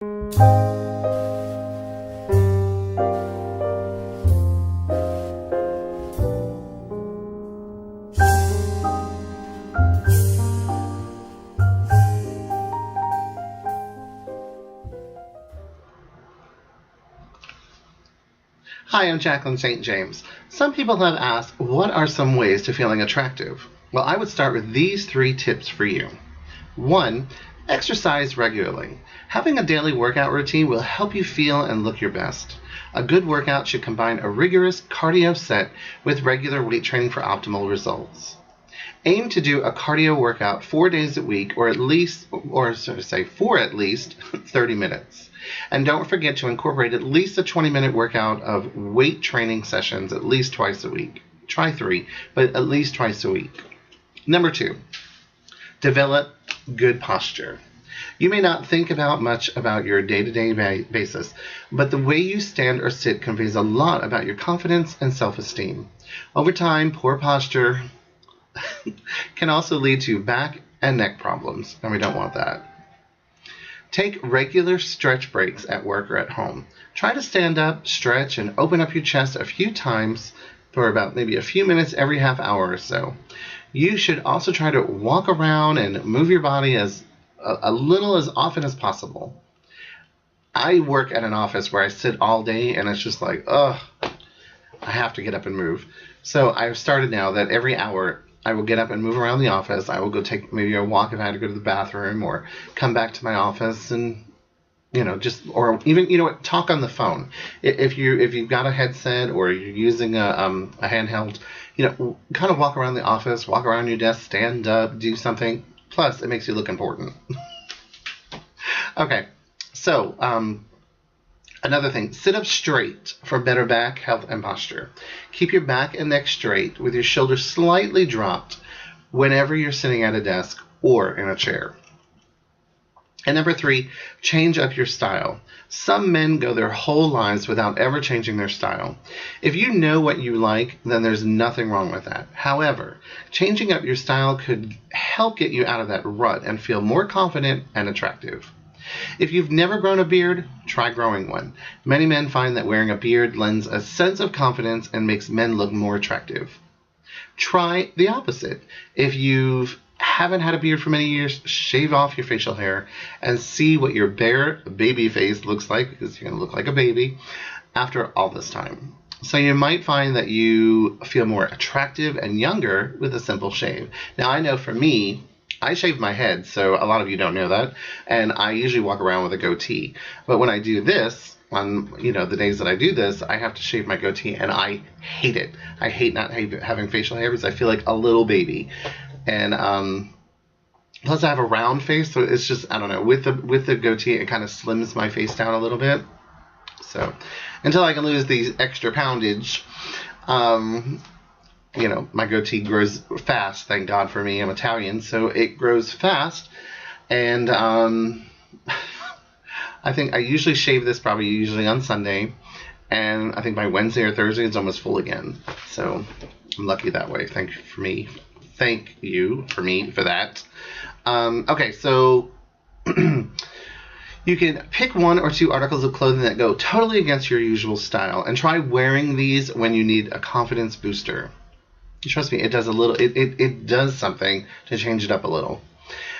Hi, I'm Jaclyn St James. Some people have asked, what are some ways to feeling attractive? Well, I would start with these 3 tips for you. 1. Exercise regularly. Having a daily workout routine will help you feel and look your best. A good workout should combine a rigorous cardio set with regular weight training for optimal results. Aim to do a cardio workout 4 days a week for at least 30 minutes. And don't forget to incorporate at least a 20-minute workout of weight training sessions at least twice a week. Try 3, but at least twice a week. Number 2, develop good posture. You may not think much about your day-to-day basis, but the way you stand or sit conveys a lot about your confidence and self-esteem. Over time, poor posture can also lead to back and neck problems, and we don't want that. Take regular stretch breaks at work or at home. Try to stand up, stretch, and open up your chest a few times for about maybe a few minutes every half hour or so. You should also try to walk around and move your body as little as often as possible. I work at an office where I sit all day, and it's just like, I have to get up and move. So I've started now that every hour I will get up and move around the office. I will go take maybe a walk if I had to go to the bathroom, or come back to my office and, or even, talk on the phone. If you've got a headset or you're using a handheld, kind of walk around the office, walk around your desk, stand up, do something. Plus, it makes you look important. Okay, so another thing, sit up straight for better back health and posture. Keep your back and neck straight with your shoulders slightly dropped whenever you're sitting at a desk or in a chair. And number 3, change up your style. Some men go their whole lives without ever changing their style. If you know what you like, then there's nothing wrong with that. However, changing up your style could help get you out of that rut and feel more confident and attractive. If you've never grown a beard, try growing one. Many men find that wearing a beard lends a sense of confidence and makes men look more attractive. Try the opposite. If you haven't had a beard for many years, shave off your facial hair and see what your bare baby face looks like, because you're going to look like a baby after all this time. So you might find that you feel more attractive and younger with a simple shave. Now, I know for me, I shave my head, so a lot of you don't know that, and I usually walk around with a goatee. But when I do this, on the days that I do this, I have to shave my goatee, and I hate it. I hate not having facial hair because I feel like a little baby. And plus I have a round face, so it's just, I don't know, with the goatee, it kind of slims my face down a little bit. So until I can lose the extra poundage, my goatee grows fast. Thank God for me, I'm Italian, so it grows fast. And I think I usually shave this usually on Sunday, and I think by Wednesday or Thursday it's almost full again. So I'm lucky that way. Thank you for me for that. Okay, so you can pick 1 or 2 articles of clothing that go totally against your usual style, and try wearing these when you need a confidence booster. Trust me, it does it does something to change it up a little.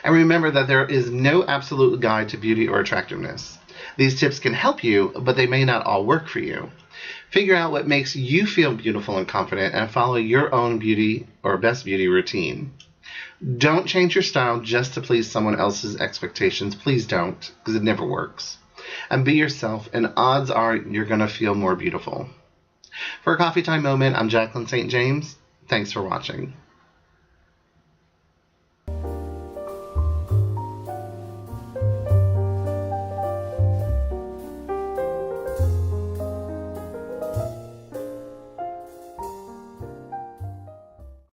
And remember that there is no absolute guide to beauty or attractiveness. These tips can help you, but they may not all work for you. Figure out what makes you feel beautiful and confident, and follow your own beauty or best beauty routine. Don't change your style just to please someone else's expectations. Please don't, because it never works. And be yourself, and odds are you're going to feel more beautiful. For a Coffee Time Moment, I'm Jaclyn St James. Thanks for watching.